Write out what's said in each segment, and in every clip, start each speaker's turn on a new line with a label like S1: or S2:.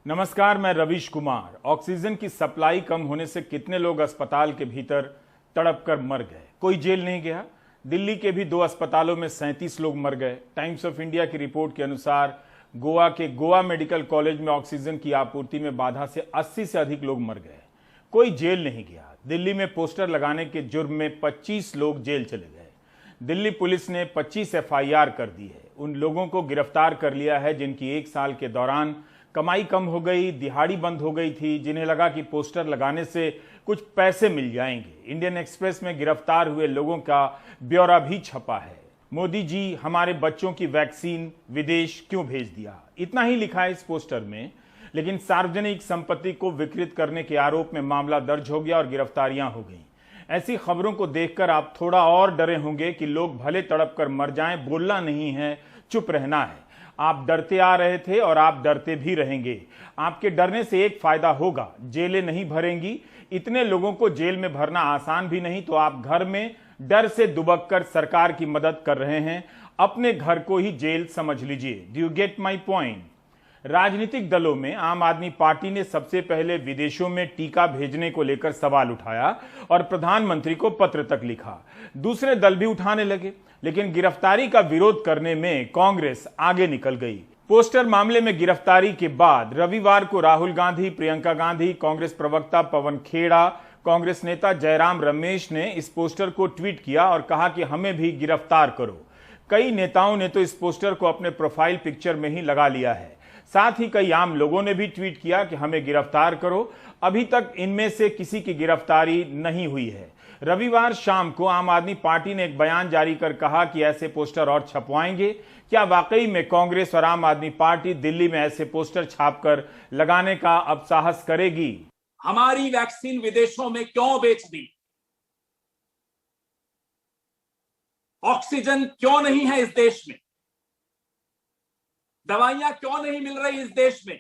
S1: नमस्कार, मैं रवीश कुमार। ऑक्सीजन की सप्लाई कम होने से कितने लोग अस्पताल के भीतर तड़प कर मर गए। कोई जेल नहीं गया। दिल्ली के भी 2 अस्पतालों में 37 लोग मर गए। टाइम्स ऑफ इंडिया की रिपोर्ट के अनुसार गोवा के गोवा मेडिकल कॉलेज में ऑक्सीजन की आपूर्ति में बाधा से 80 से अधिक लोग मर गए। कोई जेल नहीं गया। दिल्ली में पोस्टर लगाने के जुर्म में 25 लोग जेल चले गए। दिल्ली पुलिस ने 25 FIR कर दी है। उन लोगों को गिरफ्तार कर लिया है जिनकी 1 साल के दौरान कमाई कम हो गई, दिहाड़ी बंद हो गई थी, जिन्हें लगा कि पोस्टर लगाने से कुछ पैसे मिल जाएंगे। इंडियन एक्सप्रेस में गिरफ्तार हुए लोगों का ब्यौरा भी छपा है। मोदी जी हमारे बच्चों की वैक्सीन विदेश क्यों भेज दिया, इतना ही लिखा है इस पोस्टर में। लेकिन सार्वजनिक संपत्ति को विकृत करने के आरोप में मामला दर्ज हो गया और गिरफ्तारियां हो गई। ऐसी खबरों को देखकर आप थोड़ा और डरे होंगे कि लोग भले तड़प कर मर जाएं, बोलना नहीं है, चुप रहना है। आप डरते आ रहे थे और आप डरते भी रहेंगे। आपके डरने से एक फायदा होगा, जेलें नहीं भरेंगी। इतने लोगों को जेल में भरना आसान भी नहीं, तो आप घर में डर से दुबक कर सरकार की मदद कर रहे हैं। अपने घर को ही जेल समझ लीजिए। Do you get my point? राजनीतिक दलों में आम आदमी पार्टी ने सबसे पहले विदेशों में टीका भेजने को लेकर सवाल उठाया और प्रधानमंत्री को पत्र तक लिखा। दूसरे दल भी उठाने लगे, लेकिन गिरफ्तारी का विरोध करने में कांग्रेस आगे निकल गई। पोस्टर मामले में गिरफ्तारी के बाद रविवार को राहुल गांधी, प्रियंका गांधी, कांग्रेस प्रवक्ता पवन खेड़ा, कांग्रेस नेता जयराम रमेश ने इस पोस्टर को ट्वीट किया और कहा कि हमें भी गिरफ्तार करो। कई नेताओं ने तो इस पोस्टर को अपने प्रोफाइल पिक्चर में ही लगा लिया है। साथ ही कई आम लोगों ने भी ट्वीट किया कि हमें गिरफ्तार करो। अभी तक इनमें से किसी की गिरफ्तारी नहीं हुई है। रविवार शाम को आम आदमी पार्टी ने एक बयान जारी कर कहा कि ऐसे पोस्टर और छपवाएंगे। क्या वाकई में कांग्रेस और आम आदमी पार्टी दिल्ली में ऐसे पोस्टर छापकर लगाने का अब साहस करेगी?
S2: हमारी वैक्सीन विदेशों में क्यों बेच दी? ऑक्सीजन क्यों नहीं है इस देश में? दवाइयां क्यों नहीं मिल रही इस देश में?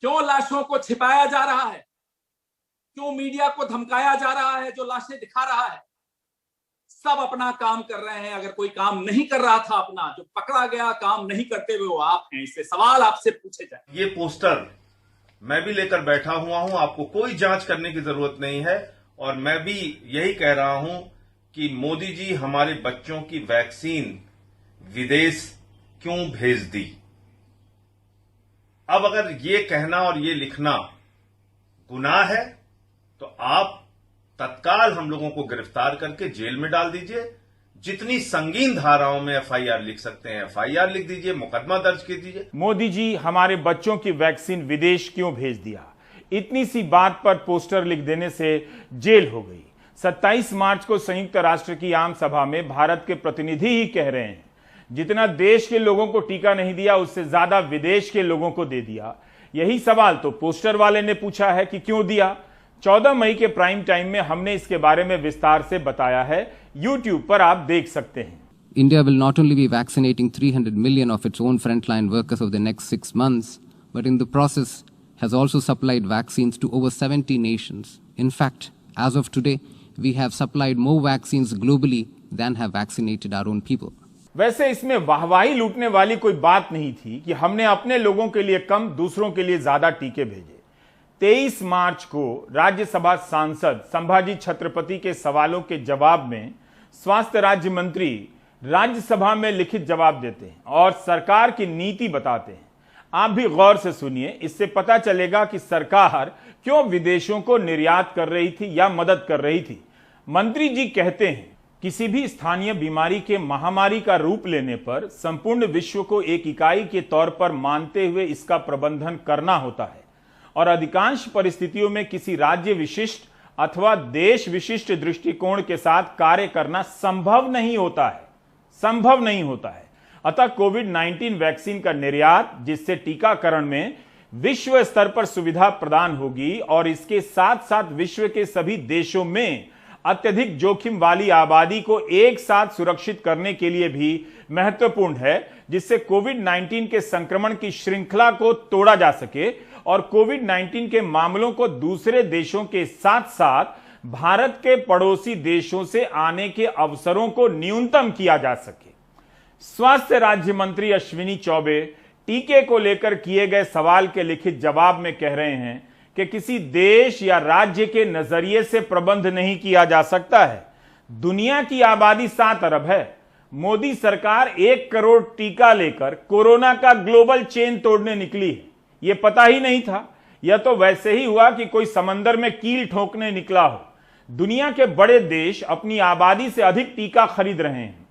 S2: क्यों लाशों को छिपाया जा रहा है? क्यों मीडिया को धमकाया जा रहा है जो लाशें दिखा रहा है? सब अपना काम कर रहे हैं। अगर कोई काम नहीं कर रहा था अपना, जो पकड़ा गया काम नहीं करते हुए, वो आप हैं। इससे सवाल आपसे पूछे जाए।
S3: ये पोस्टर मैं भी लेकर बैठा हुआ हूं। आपको कोई जांच करने की जरूरत नहीं है। और मैं भी यही कह रहा हूं कि मोदी जी हमारे बच्चों की वैक्सीन विदेश क्यों भेज दी। अब अगर ये कहना और ये लिखना गुनाह है तो आप तत्काल हम लोगों को गिरफ्तार करके जेल में डाल दीजिए। जितनी संगीन धाराओं में FIR लिख सकते हैं FIR लिख दीजिए, मुकदमा दर्ज कर दीजिए।
S1: मोदी जी हमारे बच्चों की वैक्सीन विदेश क्यों भेज दिया, इतनी सी बात पर पोस्टर लिख देने से जेल हो गई। 27 मार्च को संयुक्त राष्ट्र की आम सभा में भारत के प्रतिनिधि ही कह रहे हैं, जितना देश के लोगों को टीका नहीं दिया, उससे ज्यादा विदेश के लोगों को दे दिया। यही सवाल तो पोस्टर वाले ने पूछा है कि क्यों दिया। 14 मई के प्राइम टाइम में हमने इसके बारे में विस्तार से बताया है। YouTube पर आप देख सकते हैं।
S4: India will not only be vaccinating 300 million of its own frontline workers over the next 6 months, but in the process has also supplied vaccines to over 70 nations. In fact, as of today, we have supplied more vaccines globally than have vaccinated our own people.
S1: वैसे इसमें वाहवाही लूटने वाली कोई बात नहीं थी कि हमने अपने लोगों के लिए कम, दूसरों के लिए ज्यादा टीके भेजे। 23 मार्च को राज्यसभा सांसद संभाजी छत्रपति के सवालों के जवाब में स्वास्थ्य राज्य मंत्री राज्यसभा में लिखित जवाब देते हैं और सरकार की नीति बताते हैं। आप भी गौर से सुनिए, इससे पता चलेगा कि सरकार क्यों विदेशों को निर्यात कर रही थी या मदद कर रही थी। मंत्री जी कहते हैं, किसी भी स्थानीय बीमारी के महामारी का रूप लेने पर संपूर्ण विश्व को एक इकाई के तौर पर मानते हुए इसका प्रबंधन करना होता है और अधिकांश परिस्थितियों में किसी राज्य विशिष्ट अथवा देश विशिष्ट दृष्टिकोण के साथ कार्य करना संभव नहीं होता है। अतः कोविड-19 वैक्सीन का निर्यात, जिससे टीकाकरण में विश्व स्तर पर सुविधा प्रदान होगी और इसके साथ साथ विश्व के सभी देशों में अत्यधिक जोखिम वाली आबादी को एक साथ सुरक्षित करने के लिए भी महत्वपूर्ण है, जिससे कोविड-19 के संक्रमण की श्रृंखला को तोड़ा जा सके और कोविड-19 के मामलों को दूसरे देशों के साथ साथ भारत के पड़ोसी देशों से आने के अवसरों को न्यूनतम किया जा सके। स्वास्थ्य राज्य मंत्री अश्विनी चौबे टीके को लेकर किए गए सवाल के लिखित जवाब में कह रहे हैं कि किसी देश या राज्य के नजरिए से प्रबंध नहीं किया जा सकता है। दुनिया की आबादी 7 अरब है। मोदी सरकार 1 करोड़ टीका लेकर कोरोना का ग्लोबल चेन तोड़ने निकली है। यह पता ही नहीं था। यह तो वैसे ही हुआ कि कोई समंदर में कील ठोकने निकला हो। दुनिया के बड़े देश अपनी आबादी से अधिक टीका खरीद रहे हैं।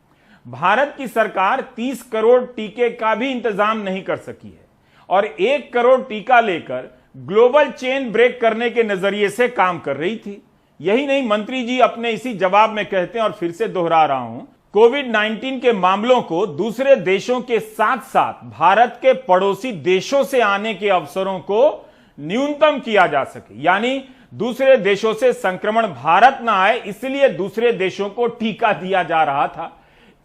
S1: भारत की सरकार 30 करोड़ टीके का भी इंतजाम नहीं कर सकी है और 1 करोड़ टीका लेकर ग्लोबल चेन ब्रेक करने के नजरिए से काम कर रही थी। यही नहीं, मंत्री जी अपने इसी जवाब में कहते हैं, और फिर से दोहरा रहा हूं, कोविड-19 के मामलों को दूसरे देशों के साथ साथ भारत के पड़ोसी देशों से आने के अवसरों को न्यूनतम किया जा सके, यानी दूसरे देशों से संक्रमण भारत ना आए, इसलिए दूसरे देशों को टीका दिया जा रहा था।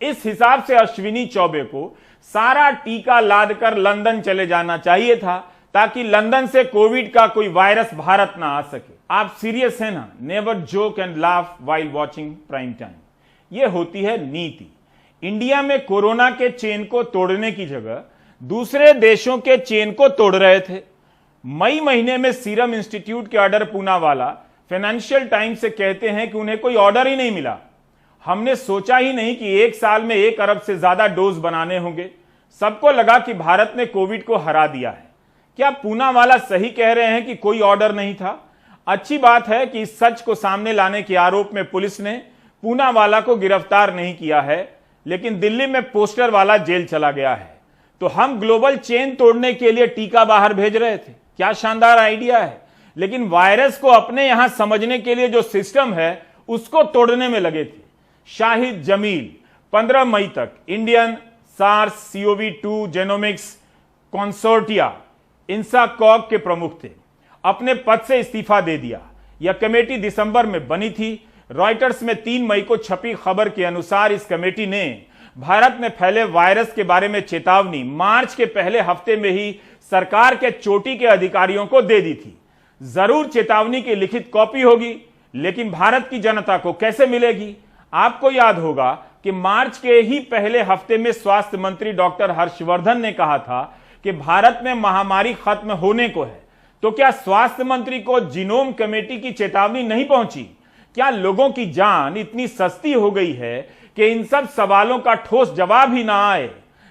S1: इस हिसाब से अश्विनी चौबे को सारा टीका लादकर लंदन चले जाना चाहिए था ताकि लंदन से कोविड का कोई वायरस भारत ना आ सके। आप सीरियस हैं ना? Never joke and laugh while watching prime time. यह होती है नीति। इंडिया में कोरोना के चेन को तोड़ने की जगह दूसरे देशों के चेन को तोड़ रहे थे। मई महीने में सीरम इंस्टीट्यूट के ऑर्डर पूनावाला फाइनेंशियल टाइम्स से कहते हैं कि उन्हें कोई ऑर्डर ही नहीं मिला। हमने सोचा ही नहीं कि 1 साल में 1 अरब से ज्यादा डोज बनाने होंगे। सबको लगा कि भारत ने कोविड को हरा दिया है। क्या पूनावाला सही कह रहे हैं कि कोई ऑर्डर नहीं था? अच्छी बात है कि इस सच को सामने लाने के आरोप में पुलिस ने पूनावाला को गिरफ्तार नहीं किया है, लेकिन दिल्ली में पोस्टर वाला जेल चला गया है। तो हम ग्लोबल चेन तोड़ने के लिए टीका बाहर भेज रहे थे। क्या शानदार आइडिया है। लेकिन वायरस को अपने यहां समझने के लिए जो सिस्टम है उसको तोड़ने में लगे थे। शाहिद जमील 15 मई तक Indian SARS CoV-2 genomics consortia INSACOG के प्रमुख थे। अपने पद से इस्तीफा दे दिया। यह कमेटी दिसंबर में बनी थी। रॉयटर्स में 3 मई को छपी खबर के अनुसार इस कमेटी ने भारत में फैले वायरस के बारे में चेतावनी मार्च के पहले हफ्ते में ही सरकार के चोटी के अधिकारियों को दे दी थी। जरूर चेतावनी की लिखित कॉपी होगी, लेकिन भारत की जनता को कैसे मिलेगी? आपको याद होगा कि मार्च के ही पहले हफ्ते में स्वास्थ्य मंत्री डॉक्टर हर्षवर्धन ने कहा था कि भारत में महामारी खत्म होने को है। तो क्या स्वास्थ्य मंत्री को जीनोम कमेटी की चेतावनी नहीं पहुंची? क्या लोगों की जान इतनी सस्ती हो गई है कि इन सब सवालों का ठोस जवाब ही ना आए?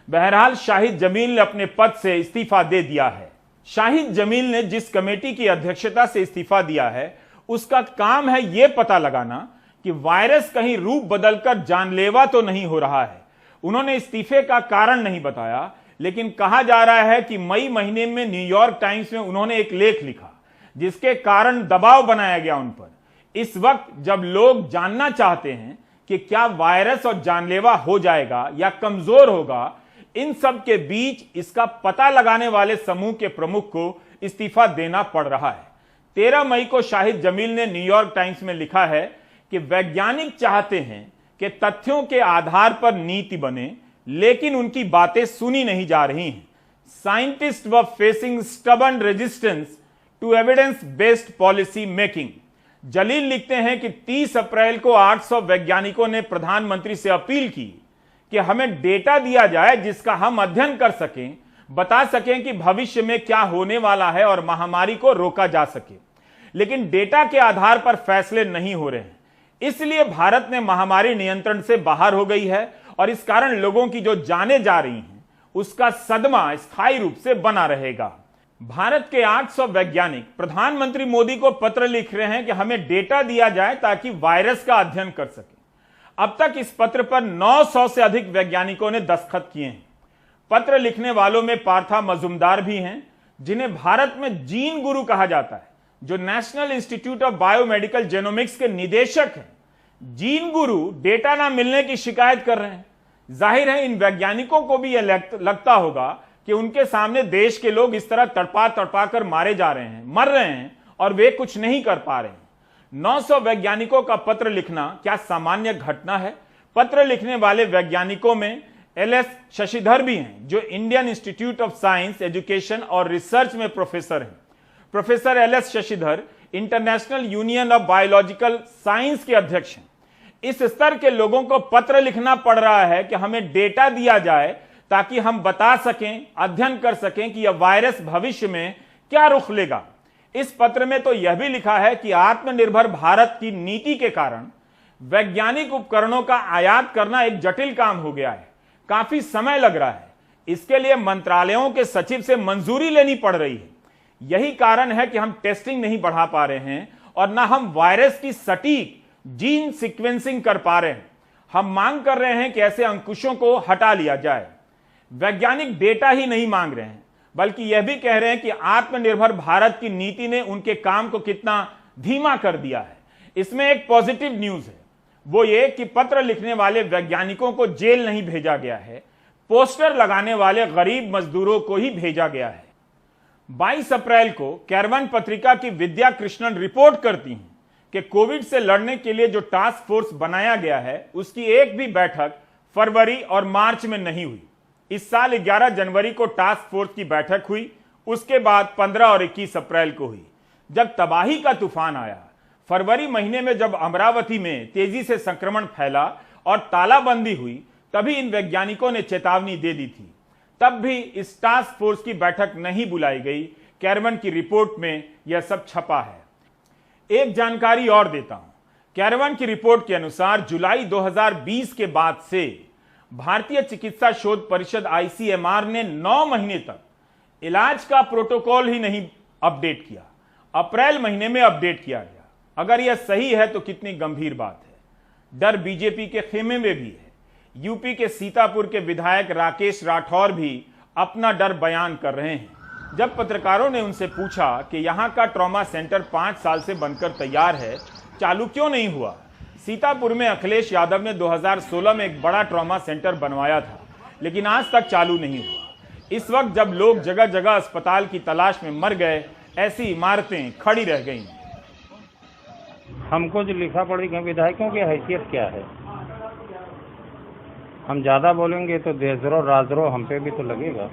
S1: बहरहाल शाहिद जमील ने अपने पद से इस्तीफा दे दिया है। शाहिद जमील ने जिस कमेटी की अध्यक्षता से इस्तीफा दिया है उसका काम है यह पता लगाना कि वायरस कहीं रूप बदलकर जानलेवा तो नहीं हो रहा है। उन्होंने इस्तीफे का कारण नहीं बताया, लेकिन कहा जा रहा है कि मई महीने में न्यूयॉर्क टाइम्स में उन्होंने एक लेख लिखा जिसके कारण दबाव बनाया गया उन पर। इस वक्त जब लोग जानना चाहते हैं कि क्या वायरस और जानलेवा हो जाएगा या कमजोर होगा, इन सब के बीच इसका पता लगाने वाले समूह के प्रमुख को इस्तीफा देना पड़ रहा है। 13 मई को शाहिद जमील ने न्यूयॉर्क टाइम्स में लिखा है कि वैज्ञानिक चाहते हैं कि तथ्यों के आधार पर नीति बने, लेकिन उनकी बातें सुनी नहीं जा रही हैं। Scientist were facing stubborn resistance to evidence based policy making. Jaleel लिखते हैं कि 30 अप्रैल को 800 वैज्ञानिकों ने प्रधानमंत्री से अपील की कि हमें डेटा दिया जाए जिसका हम अध्ययन कर सकें, बता सकें कि भविष्य में क्या होने वाला है और महामारी को रोका जा सके। लेकिन डेटा के आधार पर फैसले नहीं हो रहे हैं। इसलिए भारत ने महामारी नियंत्रण से बाहर हो गई है और इस कारण लोगों की जो जानें जा रही हैं उसका सदमा स्थायी रूप से बना रहेगा। भारत के 800 वैज्ञानिक प्रधानमंत्री मोदी को पत्र लिख रहे हैं कि हमें डेटा दिया जाए ताकि वायरस का अध्ययन कर सके। अब तक इस पत्र पर 900 से अधिक वैज्ञानिकों ने दस्तखत किए हैं। पत्र लिखने वालों में पार्था मजुमदार भी हैं, जिन्हें भारत में जीन गुरु कहा जाता है, जो national institute of biomedical genomics के निदेशक हैं। जीन गुरु डेटा ना मिलने की शिकायत कर रहे हैं। जाहिर है इन वैज्ञानिकों को भी यह लगता होगा कि उनके सामने देश के लोग इस तरह तड़पा तड़पा कर मारे जा रहे हैं, मर रहे हैं और वे कुछ नहीं कर पा रहे हैं। 900 वैज्ञानिकों का पत्र लिखना क्या सामान्य घटना है? पत्र लिखने वाले वैज्ञानिकों में LS शशिधर भी हैं, जो Indian institute of science education और रिसर्च में प्रोफेसर हैं। Professor LS Shashidhar international union of biological science के अध्यक्ष हैं। इस स्तर के लोगों को पत्र लिखना पड़ रहा है कि हमें डेटा दिया जाए ताकि हम बता सकें, अध्ययन कर सकें कि यह वायरस भविष्य में क्या रुख लेगा। इस पत्र में तो यह भी लिखा है कि आत्मनिर्भर भारत की नीति के कारण वैज्ञानिक उपकरणों का आयात करना एक जटिल काम हो गया है, काफी समय लग रहा है। इसके लिए मंत्रालयों के सचिव से मंजूरी लेनी पड़ रही है। यही कारण है कि हम टेस्टिंग नहीं बढ़ा पा रहे हैं और ना हम वायरस की सटीक जीन सीक्वेंसिंग कर पा रहे हैं। हम मांग कर रहे हैं कि ऐसे अंकुशों को हटा लिया जाए। वैज्ञानिक डेटा ही नहीं मांग रहे हैं, बल्कि यह भी कह रहे हैं कि आत्मनिर्भर भारत की नीति ने उनके काम को कितना धीमा कर दिया है। इसमें एक पॉजिटिव न्यूज है, वो ये कि पत्र लिखने वाले वैज्ञानिकों को जेल नहीं भेजा गया है, पोस्टर लगाने वाले गरीब मजदूरों को ही भेजा गया है। 22 अप्रैल को कैरवन पत्रिका की विद्या कृष्णन रिपोर्ट करती हैं कि कोविड से लड़ने के लिए जो टास्क फोर्स बनाया गया है उसकी एक भी बैठक फरवरी और मार्च में नहीं हुई। इस साल 11 जनवरी को टास्क फोर्स की बैठक हुई, उसके बाद 15 और 21 अप्रैल को हुई। जब तबाही का तूफान आया, फरवरी महीने में जब अमरावती में तेजी से संक्रमण फैला और तालाबंदी हुई, तभी इन वैज्ञानिकों ने चेतावनी दे दी थी। तब भी इस टास्क फोर्स की बैठक नहीं बुलाई गई। कैरवन की रिपोर्ट में यह सब छपा है। एक जानकारी और देता हूं, कैरवन की रिपोर्ट के अनुसार जुलाई 2020 के बाद से भारतीय चिकित्सा शोध परिषद ICMR ने 9 महीने तक इलाज का प्रोटोकॉल ही नहीं अपडेट किया। अप्रैल महीने में अपडेट किया गया। अगर यह सही है तो कितनी गंभीर बात है। डर बीजेपी के खेमे में भी है। यूपी के सीतापुर के विधायक राकेश राठौर भी अपना डर बयान कर रहे हैं। जब पत्रकारों ने उनसे पूछा कि यहां का ट्रॉमा सेंटर 5 साल से बनकर तैयार है, चालू क्यों नहीं हुआ। सीतापुर में अखिलेश यादव ने 2016 में एक बड़ा ट्रॉमा सेंटर बनवाया था, लेकिन आज तक चालू नहीं हुआ। इस वक्त जब लोग जगह जगह अस्पताल की तलाश में मर गए, ऐसी इमारतें खड़ी रह गईं।
S5: हमको जो लिखा पड़ेगा, विधायकों की हैसियत क्या है। हम ज़्यादा बोलेंगे तो देशद्रोह राजद्रोह हम पे भी तो लगेगा।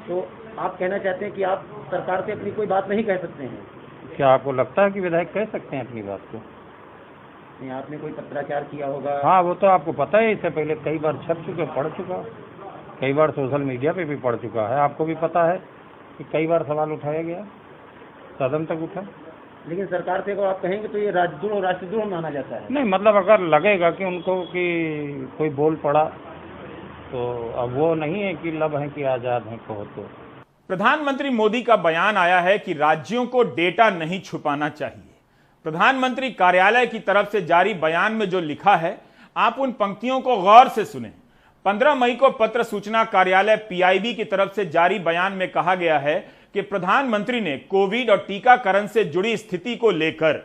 S6: तो आप कहना चाहते हैं कि आप सरकार से अपनी कोई बात नहीं कह सकते हैं?
S5: क्या आपको लगता है कि विधायक कह सकते हैं अपनी बात को?
S6: नहीं, आपने कोई पत्राचार किया होगा।
S5: हाँ, वो तो आपको पता है, इससे पहले कई बार छप चुके, पढ़ चुका, कई बार सोशल मीडिया पे भी पढ़ चुका है। आपको भी पता है कि कई बार सवाल उठाया गया, सदन तक उठा।
S6: लेकिन सरकार से अगर आप कहेंगे तो ये राजद्रोह राष्ट्रद्रोह माना जाता है।
S5: नहीं, मतलब अगर लगेगा कि उनको कि कोई बोल पड़ा, तो अब वो नहीं है कि लब है कि आज़ाद हैं कहो तो।
S1: प्रधानमंत्री मोदी का बयान आया है कि राज्यों को डेटा नहीं छुपाना चाहिए। प्रधानमंत्री कार्यालय की तरफ से जारी बयान में जो लिखा है, आप उन पंक्तियों को गौर से सुनें। 15 मई को पत्र सूचना कार्यालय PIB की तरफ से जारी बयान में कहा गया है कि प्रधानमंत्री ने कोविड और टीकाकरण से जुड़ी स्थिति को लेकर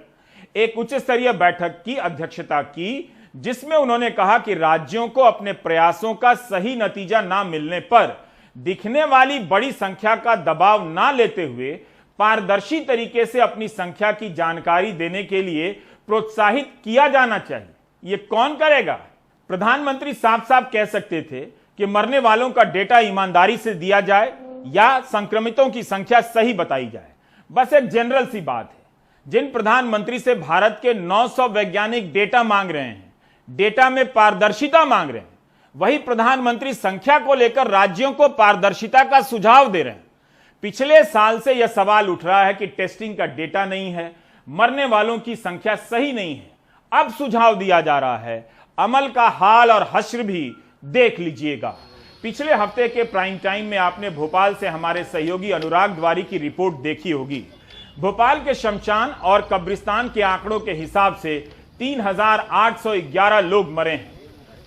S1: एक उच्च स्तरीय बैठक की अध्यक्षता की, जिसमें उन्होंने कहा कि राज्यों को अपने प्रयासों का सही नतीजा ना मिलने पर दिखने वाली बड़ी संख्या का दबाव ना लेते हुए पारदर्शी तरीके से अपनी संख्या की जानकारी देने के लिए प्रोत्साहित किया जाना चाहिए। ये कौन करेगा? प्रधानमंत्री साफ साफ कह सकते थे कि मरने वालों का डेटा ईमानदारी से दिया जाए या संक्रमितों की संख्या सही बताई जाए। बस एक जनरल सी बात है। जिन प्रधानमंत्री से भारत के 900 वैज्ञानिक डेटा मांग रहे हैं, डेटा में पारदर्शिता मांग रहे हैं, वही प्रधानमंत्री संख्या को लेकर राज्यों को पारदर्शिता का सुझाव दे रहे हैं। पिछले साल से यह सवाल उठ रहा है कि टेस्टिंग का डेटा नहीं है, मरने वालों की संख्या सही नहीं है। अब सुझाव दिया जा रहा है। अमल का हाल और हश्र भी देख लीजिएगा। पिछले हफ्ते के प्राइम टाइम में आपने भोपाल से हमारे सहयोगी अनुराग द्वारी की रिपोर्ट देखी होगी। भोपाल के शमशान और कब्रिस्तान के आंकड़ों के हिसाब से 3811 लोग मरे हैं,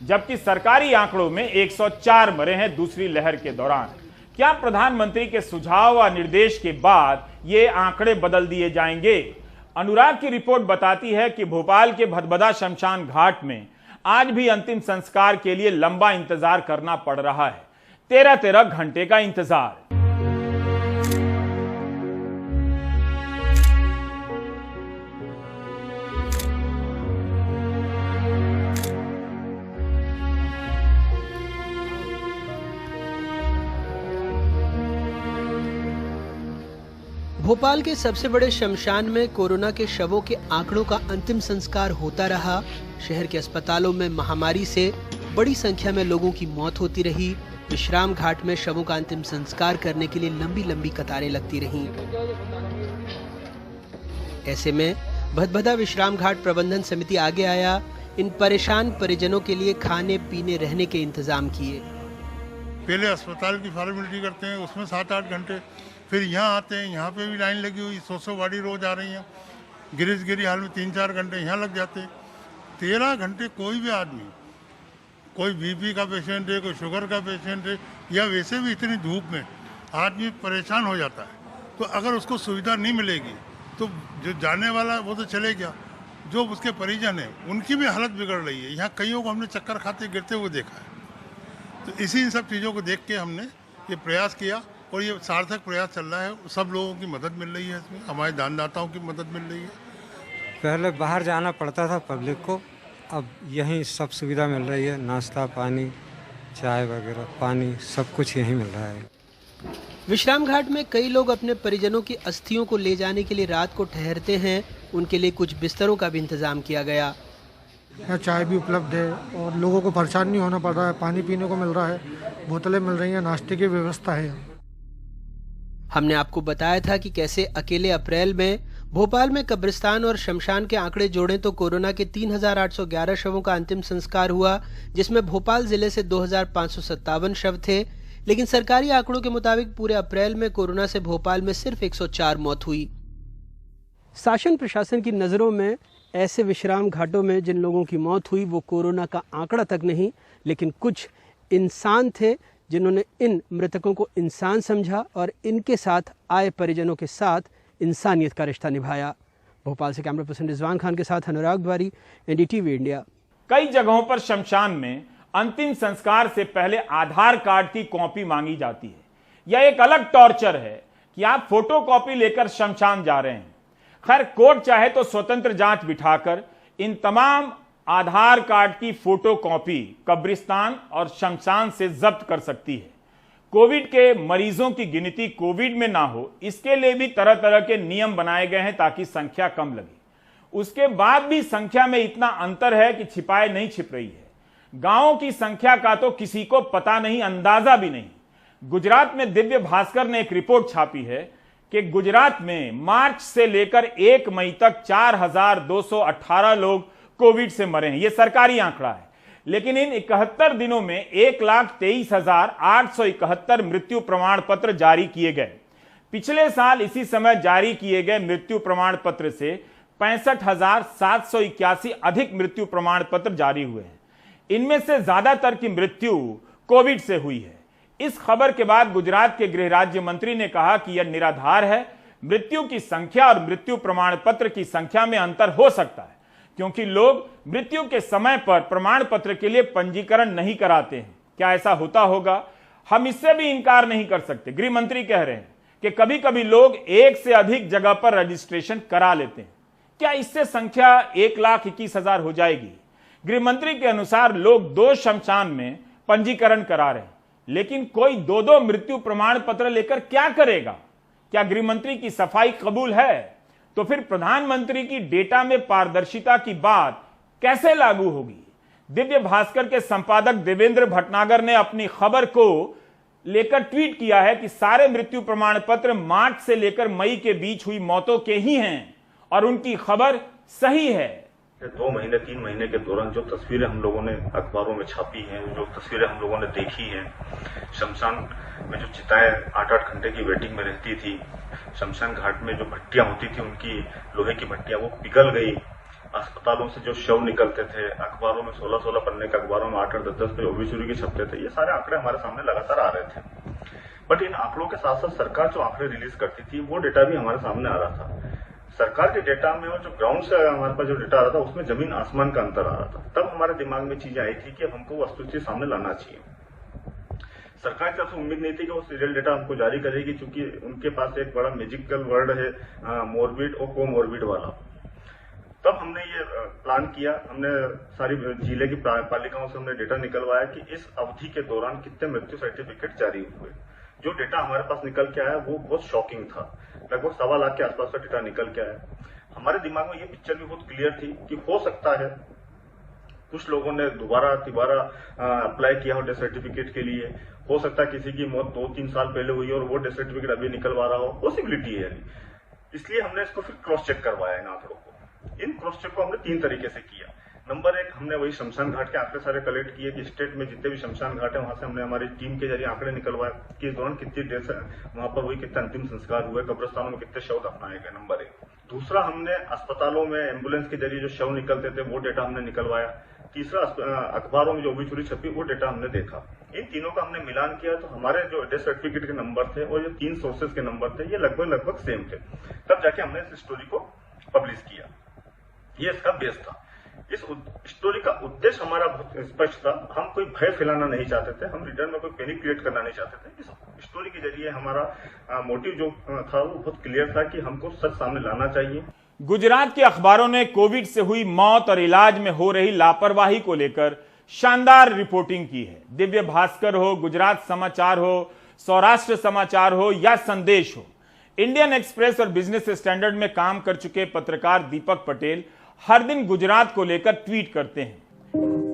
S1: जबकि सरकारी आंकड़ों में 104 मरे हैं दूसरी लहर के दौरान। क्या प्रधानमंत्री के सुझाव व निर्देश के बाद ये आंकड़े बदल दिए जाएंगे? अनुराग की रिपोर्ट बताती है कि भोपाल के भदभदा शमशान घाट में आज भी अंतिम संस्कार के लिए लंबा इंतजार करना पड़ रहा है। 13-13 घंटे का इंतजार।
S7: भोपाल के सबसे बड़े शमशान में कोरोना के शवों के आंकड़ों का अंतिम संस्कार होता रहा। शहर के अस्पतालों में महामारी से बड़ी संख्या में लोगों की मौत होती रही। विश्राम घाट में शवों का अंतिम संस्कार करने के लिए लंबी लंबी कतारें लगती रहीं। ऐसे में भदभदा विश्राम घाट प्रबंधन समिति आगे आया, इन परेशान परिजनों के लिए खाने पीने रहने के इंतजाम किए।
S8: पहले अस्पताल की फॉर्मेलिटी करते हैं, उसमें 7-8 घंटे, फिर यहाँ आते हैं, यहाँ पे भी लाइन लगी हुई, 100 गाड़ी रोज आ रही हैं। गिरी हाल में 3-4 घंटे यहाँ लग जाते हैं। 13 घंटे कोई भी आदमी, कोई बीपी का पेशेंट है, कोई शुगर का पेशेंट है, या वैसे भी इतनी धूप में आदमी परेशान हो जाता है। तो अगर उसको सुविधा नहीं मिलेगी तो जो जाने वाला वो तो चले गया, जो उसके परिजन हैं उनकी भी हालत बिगड़ रही है। यहाँ कईयों को हमने चक्कर खाते गिरते हुए देखा है। तो इसी इन सब चीज़ों को देख के हमने ये प्रयास किया और ये सार्थक प्रयास चल रहा है। सब लोगों की मदद मिल रही है इसमें, हमारे दानदाताओं की मदद मिल रही है।
S9: पहले बाहर जाना पड़ता था पब्लिक को, अब यहीं सब सुविधा मिल रही है। नाश्ता पानी, चाय वगैरह, पानी, सब कुछ यहीं मिल रहा है।
S7: विश्राम घाट में कई लोग अपने परिजनों की अस्थियों को ले जाने के लिए रात को ठहरते हैं। उनके लिए कुछ बिस्तरों का भी इंतजाम किया गया।
S10: यहाँ चाय भी उपलब्ध है और लोगों को परेशान नहीं होना पड़ रहा है। पानी पीने को मिल रहा है, बोतलें मिल रही हैं, नाश्ते की व्यवस्था है।
S7: हमने आपको बताया था कि कैसे अकेले अप्रैल में भोपाल में कब्रिस्तान और शमशान के आंकड़े जोड़ें तो कोरोना के 3,811 शवों का अंतिम संस्कार हुआ, जिसमें भोपाल जिले से 2,557 शव थे। लेकिन सरकारी आंकड़ों के मुताबिक पूरे अप्रैल में कोरोना से भोपाल में सिर्फ 104 मौत हुई। शासन प्रशासन की नज़रों में ऐसे विश्राम घाटों में जिन लोगों की मौत हुई वो कोरोना का आंकड़ा तक नहीं, लेकिन कुछ इंसान थे जिन्होंने इन मृतकों को इंसान समझा और इनके साथ आए परिजनों के साथ इंसानियत का रिश्ता निभाया। भोपाल से कैमरा पर्सन रिजवान खान के साथ अनुराग द्वारी, एनडीटीवी इंडिया।
S1: कई जगहों पर शमशान में अंतिम संस्कार से पहले आधार कार्ड की कॉपी मांगी जाती है। यह एक अलग टॉर्चर है कि आप फोटो कॉपी लेकर शमशान जा रहे हैं। खैर, कोर्ट चाहे तो स्वतंत्र जांच बिठाकर इन तमाम आधार कार्ड की फोटो कॉपी कब्रिस्तान और शमशान से जब्त कर सकती है। कोविड के मरीजों की गिनती कोविड में ना हो, इसके लिए भी तरह तरह के नियम बनाए गए हैं ताकि संख्या कम लगे। उसके बाद भी संख्या में इतना अंतर है कि छिपाए नहीं छिप रही है। गांवों की संख्या का तो किसी को पता नहीं, अंदाजा भी नहीं। गुजरात में दिव्य भास्कर ने एक रिपोर्ट छापी है कि गुजरात में मार्च से लेकर 1 मई तक 4,218 लोग कोविड से मरे हैं। यह सरकारी आंकड़ा है, लेकिन इन 71 दिनों में 1,23,871 मृत्यु प्रमाण पत्र जारी किए गए। पिछले साल इसी समय जारी किए गए मृत्यु प्रमाण पत्र से 65,781 अधिक मृत्यु प्रमाण पत्र जारी हुए हैं। इनमें से ज्यादातर की मृत्यु कोविड से हुई है। इस खबर के बाद गुजरात के गृह राज्य मंत्री ने कहा कि यह निराधार है। मृत्यु की संख्या और मृत्यु प्रमाण पत्र की संख्या में अंतर हो सकता है, क्योंकि लोग मृत्यु के समय पर प्रमाण पत्र के लिए पंजीकरण नहीं कराते हैं। क्या ऐसा होता होगा? हम इससे भी इनकार नहीं कर सकते। गृह मंत्री कह रहे हैं कि कभी कभी लोग एक से अधिक जगह पर रजिस्ट्रेशन करा लेते हैं। क्या इससे संख्या 1,21,000 हो जाएगी? गृह मंत्री के अनुसार लोग 2 शमशान में पंजीकरण करा रहे हैं, लेकिन कोई 2-2 मृत्यु प्रमाण पत्र लेकर क्या करेगा? क्या गृह मंत्री की सफाई कबूल है? तो फिर प्रधानमंत्री की डेटा में पारदर्शिता की बात कैसे लागू होगी? दिव्य भास्कर के संपादक देवेंद्र भटनागर ने अपनी खबर को लेकर ट्वीट किया है कि सारे मृत्यु प्रमाण पत्र मार्च से लेकर मई के बीच हुई मौतों के ही हैं और उनकी खबर सही है।
S3: 2 महीने 3 महीने के दौरान जो तस्वीरें हम लोगों ने अखबारों में छापी हैं, जो तस्वीरें हम लोगों ने देखी हैं, शमशान में जो चिताएं 8-8 घंटे की वेटिंग में रहती थी, शमशान घाट में जो भट्टियां होती थी, उनकी लोहे की भट्टियां वो पिघल गई, अस्पतालों से जो शव निकलते थे, अखबारों में 16-16 पन्ने के अखबारों में 8-8 10-10 पे ओबिचुरी के छपते थे, ये सारे आंकड़े हमारे सामने लगातार आ रहे थे। बट इन आंकड़ों के साथ साथ सरकार जो आंकड़े रिलीज करती थी वो डेटा भी हमारे सामने आ रहा था। सरकार के डेटा में और जो ग्राउंड से हमारे पास जो डेटा आ रहा था उसमें जमीन आसमान का अंतर आ रहा था। तब हमारे दिमाग में चीजें आई थी कि हमको वस्तुस्थिति सामने लाना चाहिए। सरकार की तरफ से उम्मीद नहीं थी कि वो सीरियल डेटा हमको जारी करेगी, क्योंकि उनके पास एक बड़ा मैजिकल वर्ड है मोरबिड और कोमोरबिड वाला। तब हमने ये प्लान किया, हमने सारी जिले की पालिकाओं से हमने डेटा निकलवाया कि इस अवधि के दौरान कितने मृत्यु सर्टिफिकेट जारी हुए। जो डेटा हमारे पास निकल के आया वो बहुत शॉकिंग था। लगभग 1.25 लाख के आसपास का डेटा निकल के आया। हमारे दिमाग में ये पिक्चर भी बहुत क्लियर थी कि हो सकता है
S11: कुछ लोगों ने तिबारा अप्लाई किया हो डेथ सर्टिफिकेट के लिए, हो सकता है किसी की मौत 2-3 साल पहले हुई और वो डेथ सर्टिफिकेट अभी निकलवा रहा हो, पॉसिबिलिटी है। इसलिए हमने इसको फिर क्रॉस चेक करवाया इन आंकड़ों को। इन क्रॉस चेक को हमने 3 तरीके से किया। नंबर 1, हमने वही शमशान घाट के आंकड़े सारे कलेक्ट किए कि स्टेट में जितने भी शमशान घाट है वहां से हमने हमारी टीम के जरिए आंकड़े निकलवाए कि इस दौरान कितनी डेथ वहां पर हुई, कितना अंतिम संस्कार हुए, कब्रिस्तानों में कितने शव दफनाए गए, नंबर 1। दूसरा, हमने अस्पतालों में एम्बुलेंस के जरिए जो शव निकलते थे वो डेटा हमने निकलवाया। तीसरा, अखबारों में जो ओबिचुरी छपी वो डेटा हमने देखा। इन तीनों का हमने मिलान किया तो हमारे जो डेथ सर्टिफिकेट के नंबर थे और जो 3 सोर्सेज के नंबर थे ये लगभग सेम थे। तब जाके हमने इस स्टोरी को पब्लिश किया। ये इसका बेस था। इस स्टोरी का उद्देश्य हमारा बहुत स्पष्ट था। हम कोई भय फैलाना नहीं चाहते थे, हम रीडर में कोई पैनिक क्रिएट करना नहीं चाहते थे। इस स्टोरी के जरिए हमारा मोटिव जो था वो बहुत क्लियर था कि हमको सच सामने लाना चाहिए।
S1: गुजरात के अखबारों ने कोविड से हुई मौत और इलाज में हो रही लापरवाही को लेकर शानदार रिपोर्टिंग की है। दिव्य भास्कर हो, गुजरात समाचार हो, सौराष्ट्र समाचार हो या संदेश हो, इंडियन एक्सप्रेस और बिजनेस स्टैंडर्ड में काम कर चुके पत्रकार दीपक पटेल हर दिन गुजरात को लेकर ट्वीट करते हैं।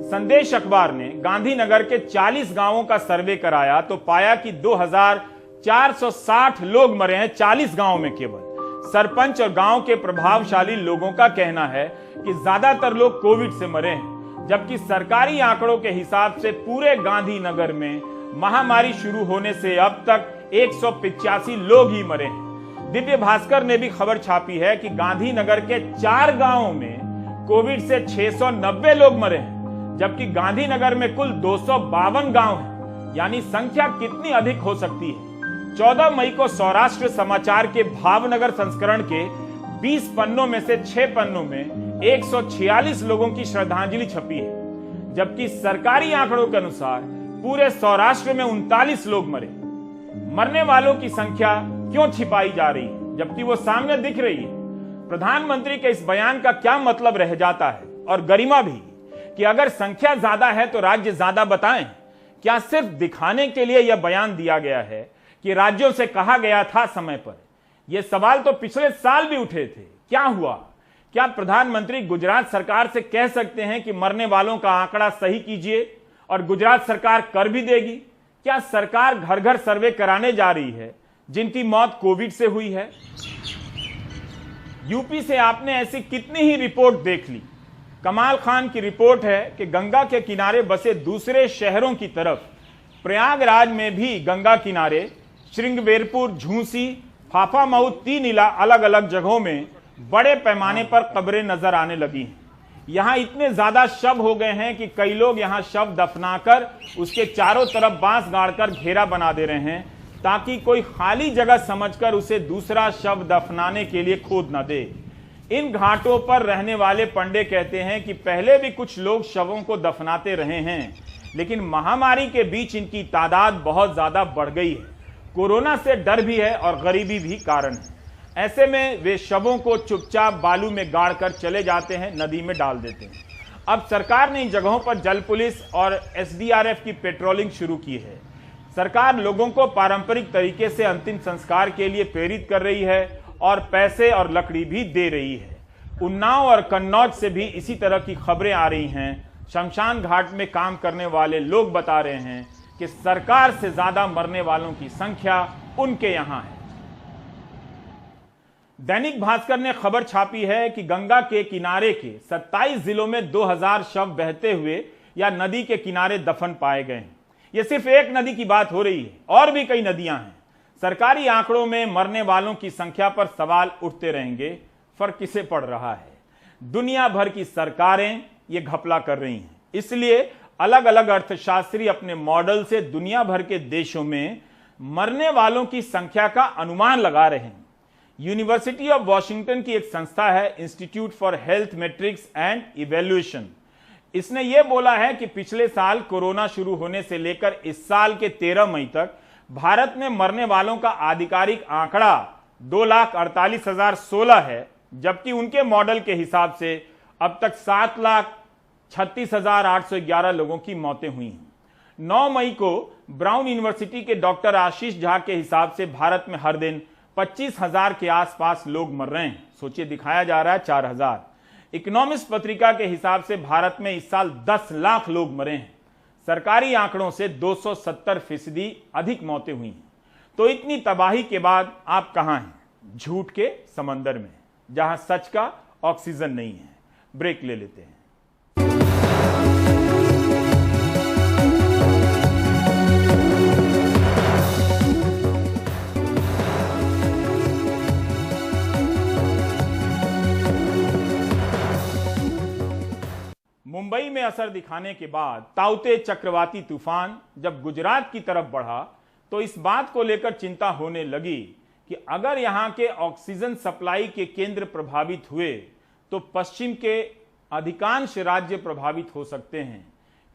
S1: संदेश अखबार ने गांधीनगर के 40 गांवों का सर्वे कराया तो पाया कि 2460 लोग मरे हैं 40 गांवों में केवल। सरपंच और गांव के प्रभावशाली लोगों का कहना है कि ज्यादातर लोग कोविड से मरे हैं, जबकि सरकारी आंकड़ों के हिसाब से पूरे गांधीनगर में महामारी शुरू होने से अब तक 185 लोग ही मरे हैं। दिव्य भास्कर ने भी खबर छापी है कि गांधीनगर के 4 गांवों में कोविड से 690 लोग मरे हैं, जबकि गांधीनगर में कुल 252 गांव हैं। यानी संख्या कितनी अधिक हो सकती है। 14 मई को सौराष्ट्र समाचार के भावनगर संस्करण के 20 पन्नों में से 6 पन्नों में 146 लोगों की श्रद्धांजलि छपी है, जबकि सरकारी आंकड़ों के अनुसार पूरे सौराष्ट्र में 39 लोग मरे। मरने वालों की संख्या क्यों छिपाई जा रही है जबकि वो सामने दिख रही है? प्रधानमंत्री के इस बयान का क्या मतलब रह जाता है, और गरिमा भी, कि अगर संख्या ज्यादा है तो राज्य ज्यादा बताएं? क्या सिर्फ दिखाने के लिए यह बयान दिया गया है कि राज्यों से कहा गया था समय पर? यह सवाल तो पिछले साल भी उठे थे। क्या हुआ? क्या प्रधानमंत्री गुजरात सरकार से कह सकते हैं कि मरने वालों का आंकड़ा सही कीजिए, और गुजरात सरकार कर भी देगी? क्या सरकार घर घर सर्वे कराने जा रही है जिनकी मौत कोविड से हुई है? यूपी से आपने ऐसी कितनी ही रिपोर्ट देख ली। कमाल खान की रिपोर्ट है कि गंगा के किनारे बसे दूसरे शहरों की तरफ प्रयागराज में भी गंगा किनारे श्रृंगवेरपुर, झूंसी, फाफामऊ 3 अलग अलग जगहों में बड़े पैमाने पर कब्रें नजर आने लगी हैं। यहां इतने ज्यादा शव हो गए हैं कि कई लोग यहां शव दफनाकर उसके चारों तरफ बांस गाड़कर घेरा बना दे रहे हैं ताकि कोई खाली जगह समझकर उसे दूसरा शव दफनाने के लिए खोद न दे। इन घाटों पर रहने वाले पंडे कहते हैं कि पहले भी कुछ लोग शवों को दफनाते रहे हैं, लेकिन महामारी के बीच इनकी तादाद बहुत ज्यादा बढ़ गई है। कोरोना से डर भी है और गरीबी भी कारण है। ऐसे में वे शवों को चुपचाप बालू में गाड़कर चले जाते हैं, नदी में डाल देते हैं। अब सरकार ने इन जगहों पर जल पुलिस और एसडीआरएफ की पेट्रोलिंग शुरू की है। सरकार लोगों को पारंपरिक तरीके से अंतिम संस्कार के लिए प्रेरित कर रही है और पैसे और लकड़ी भी दे रही है। उन्नाव और कन्नौज से भी इसी तरह की खबरें आ रही हैं। शमशान घाट में काम करने वाले लोग बता रहे हैं कि सरकार से ज्यादा मरने वालों की संख्या उनके यहां है। दैनिक भास्कर ने खबर छापी है कि गंगा के किनारे के 27 जिलों में 2000 शव बहते हुए या नदी के किनारे दफन पाए गए हैं। यह सिर्फ एक नदी की बात हो रही है, और भी कई नदियां हैं। सरकारी आंकड़ों में मरने वालों की संख्या पर सवाल उठते रहेंगे। फर्क किसे पड़ रहा है? दुनिया भर की सरकारें ये घपला कर रही हैं, इसलिए अलग अलग अर्थशास्त्री अपने मॉडल से दुनिया भर के देशों में मरने वालों की संख्या का अनुमान लगा रहे हैं। यूनिवर्सिटी ऑफ वॉशिंगटन की एक संस्था है, institute for health matrix and evaluation. इसने यह बोला है कि पिछले साल कोरोना शुरू होने से लेकर इस साल के 13 मई तक भारत में मरने वालों का आधिकारिक आंकड़ा 2,48,016 है, जबकि उनके मॉडल के हिसाब से अब तक 7,36,811 लोगों की मौतें हुई हैं। 9 मई को ब्राउन यूनिवर्सिटी के डॉक्टर आशीष झा के हिसाब से भारत में हर दिन 25,000 के आसपास लोग मर रहे हैं। सोचिए, दिखाया जा रहा है 4,000। इकोनॉमिस्ट पत्रिका के हिसाब से भारत में इस साल 10 लाख लोग मरे हैं। सरकारी आंकड़ों से 270% अधिक मौतें हुई हैं। तो इतनी तबाही के बाद आप कहां हैं? झूठ के समंदर में, जहां सच का ऑक्सीजन नहीं है। ब्रेक ले लेते हैं। मुंबई में असर दिखाने के बाद ताउते चक्रवाती तूफान जब गुजरात की तरफ बढ़ा तो इस बात को लेकर चिंता होने लगी कि अगर यहां के ऑक्सीजन सप्लाई के केंद्र प्रभावित हुए तो पश्चिम के अधिकांश राज्य प्रभावित हो सकते हैं,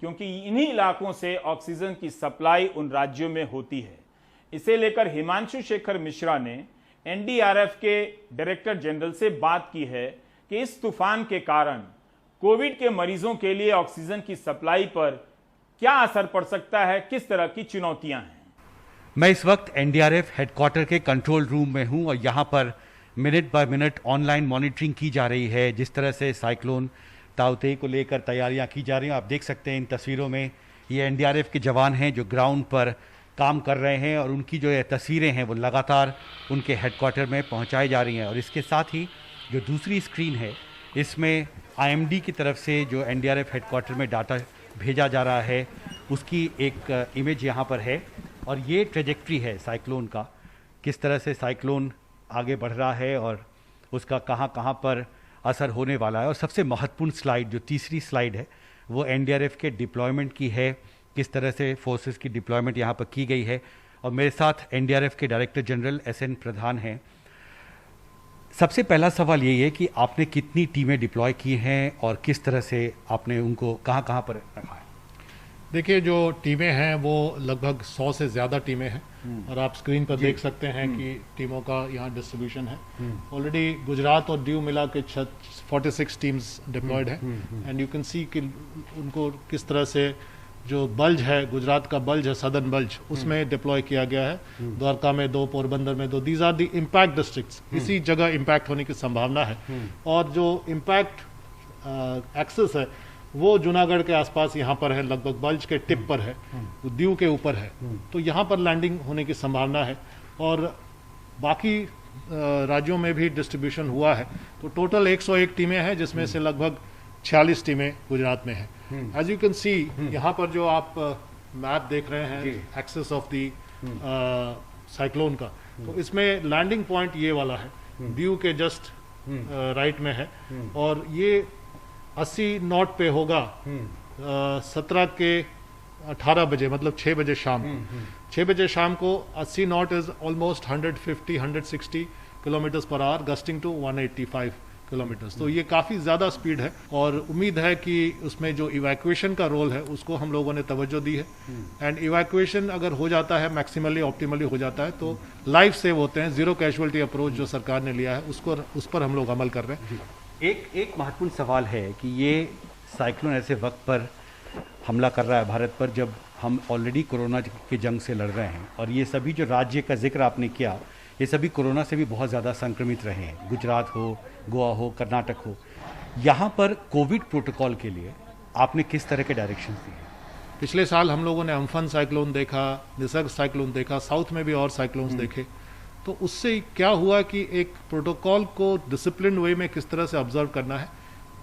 S1: क्योंकि इन्हीं इलाकों से ऑक्सीजन की सप्लाई उन राज्यों में होती है। इसे लेकर हिमांशु शेखर मिश्रा ने एनडीआरएफ के डायरेक्टर जनरल से बात की है कि इस तूफान के कारण कोविड के मरीजों के लिए ऑक्सीजन की सप्लाई पर क्या असर पड़ सकता है, किस तरह की चुनौतियां हैं।
S12: मैं इस वक्त एनडीआरएफ हेडक्वार्टर के कंट्रोल रूम में हूं और यहां पर minute by minute online monitoring की जा रही है। जिस तरह से साइक्लोन ताउते को लेकर तैयारियां की जा रही हैं, आप देख सकते हैं इन तस्वीरों में ये एनडीआरएफ के जवान हैं जो ग्राउंड पर काम कर रहे हैं और उनकी जो ये तस्वीरें हैं वो लगातार उनके हेडक्वार्टर में पहुंचाई जा रही हैं। और इसके साथ ही जो दूसरी स्क्रीन है इसमें आईएमडी की तरफ से जो एनडीआरएफ हेडक्वार्टर में डाटा भेजा जा रहा है उसकी एक इमेज यहाँ पर है और ये ट्रेजेक्ट्री है साइक्लोन का, किस तरह से साइक्लोन आगे बढ़ रहा है और उसका कहाँ कहाँ पर असर होने वाला है। और सबसे महत्वपूर्ण स्लाइड जो तीसरी स्लाइड है वो एनडीआरएफ के डिप्लॉयमेंट की है, किस तरह से फोर्सेस की डिप्लॉयमेंट यहाँ पर की गई है। और मेरे साथ एनडीआरएफ के डायरेक्टर जनरल एसएन प्रधान हैं। सबसे पहला सवाल यही है कि आपने कितनी टीमें डिप्लॉय की हैं और किस तरह से आपने उनको कहाँ कहाँ पर रखा है?
S13: देखिए, जो टीमें हैं वो लगभग 100 से ज़्यादा टीमें हैं और आप स्क्रीन पर देख सकते हैं कि टीमों का यहाँ डिस्ट्रीब्यूशन है। ऑलरेडी गुजरात और दीव मिला के 46 टीम्स डिप्लॉयड है एंड यू कैन सी कि उनको किस तरह से जो बल्ज है, गुजरात का बल्ज है, सदर्न बल्ज, उसमें डिप्लॉय किया गया है। द्वारका में 2, पोरबंदर में 2, these are the impact districts. इसी जगह इम्पैक्ट होने की संभावना है और जो इम्पैक्ट एक्सेस है वो जूनागढ़ के आसपास यहाँ पर है, लगभग बल्ज के टिप पर है, दीव के ऊपर है, तो यहाँ पर लैंडिंग होने की संभावना है। और बाकी राज्यों में भी डिस्ट्रीब्यूशन हुआ है। तो टोटल 101 टीमें हैं जिसमें से लगभग 46 टीमें गुजरात में हैं। एज यू कैन सी यहाँ पर जो आप मैप देख रहे हैं एक्सेस ऑफ दी साइक्लोन का, तो इसमें लैंडिंग पॉइंट ये वाला है, दीव के जस्ट राइट में है और ये 80 नॉट पे होगा 17 के 18 बजे, मतलब 6 बजे शाम को। 6 बजे शाम को 80 knot is almost 150-160 kilometres per hour, gusting to 185 kilometres. तो ये काफ़ी ज़्यादा स्पीड है और उम्मीद है कि उसमें जो इवैक्यूएशन का रोल है उसको हम लोगों ने तवज्जो दी है एंड इवैक्यूएशन अगर हो जाता है, मैक्सिमली ऑप्टिमली हो जाता है, तो लाइफ सेव होते हैं। जीरो कैजुअलिटी अप्रोच जो सरकार ने लिया है उस पर हम लोग अमल कर रहे हैं।
S12: एक महत्वपूर्ण सवाल है कि ये साइक्लोन ऐसे वक्त पर हमला कर रहा है भारत पर जब हम ऑलरेडी कोरोना की जंग से लड़ रहे हैं और ये सभी जो राज्य का जिक्र आपने किया ये सभी कोरोना से भी बहुत ज़्यादा संक्रमित रहे हैं, गुजरात हो, गोवा हो, कर्नाटक हो। यहाँ पर कोविड प्रोटोकॉल के लिए आपने किस तरह के डायरेक्शन दिए?
S13: पिछले साल हम लोगों ने अम्फन साइक्लोन देखा, निसर्ग साइक्लोन देखा, साउथ में भी और साइक्लोन्स देखे। तो उससे क्या हुआ कि एक प्रोटोकॉल को डिसिप्लिन वे में किस तरह से ऑब्जर्व करना है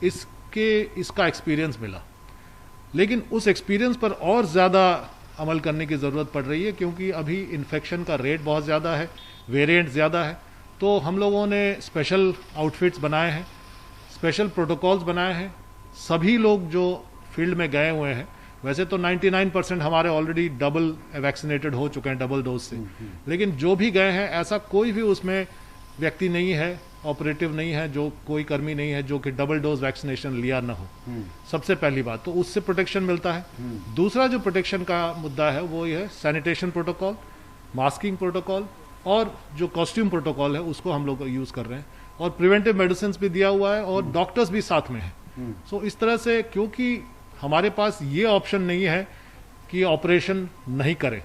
S13: इसका एक्सपीरियंस मिला। लेकिन उस एक्सपीरियंस पर और ज़्यादा अमल करने की ज़रूरत पड़ रही है क्योंकि अभी इन्फेक्शन का रेट बहुत ज़्यादा है, वेरिएंट ज़्यादा है। तो हम लोगों ने स्पेशल आउटफिट्स बनाए हैं, स्पेशल प्रोटोकॉल्स बनाए हैं। सभी लोग जो फील्ड में गए हुए हैं, वैसे तो 99% हमारे ऑलरेडी डबल वैक्सीनेटेड हो चुके हैं, डबल डोज से, लेकिन जो भी गए हैं ऐसा कोई भी उसमें व्यक्ति नहीं है, ऑपरेटिव नहीं है, जो कोई कर्मी नहीं है जो कि डबल डोज वैक्सीनेशन लिया ना हो। सबसे पहली बात तो उससे प्रोटेक्शन मिलता है। दूसरा जो प्रोटेक्शन का मुद्दा है वो ये है सैनिटेशन प्रोटोकॉल, मास्किंग प्रोटोकॉल और जो कॉस्ट्यूम प्रोटोकॉल है उसको हम लोग यूज कर रहे हैं और प्रिवेंटिव मेडिसिन भी दिया हुआ है और डॉक्टर्स भी साथ में हैं। सो इस तरह से क्योंकि हमारे पास ये ऑप्शन नहीं है कि ऑपरेशन नहीं करें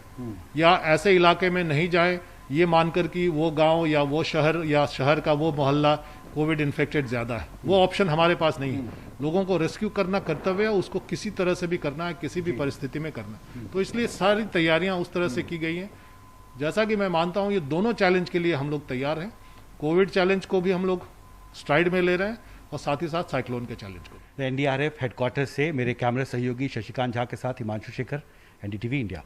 S13: या ऐसे इलाके में नहीं जाए ये मानकर कि वो गांव या वो शहर या शहर का वो मोहल्ला कोविड इन्फेक्टेड ज़्यादा है, वो ऑप्शन हमारे पास नहीं है। लोगों को रेस्क्यू करना कर्तव्य है, उसको किसी तरह से भी करना है, किसी भी परिस्थिति में करना है। तो इसलिए सारी तैयारियां उस तरह से की गई हैं। जैसा कि मैं मानता हूं ये दोनों चैलेंज के लिए हम लोग तैयार हैं। कोविड चैलेंज को भी हम लोग स्ट्राइड में ले रहे हैं और साथ ही साथ साइक्लोन के चैलेंज को।
S12: एनडीआरएफ हेडक्वार्टर से मेरे कैमरा सहयोगी शशिकांत झा के साथ हिमांशु शेखर, एनडीटीवी इंडिया।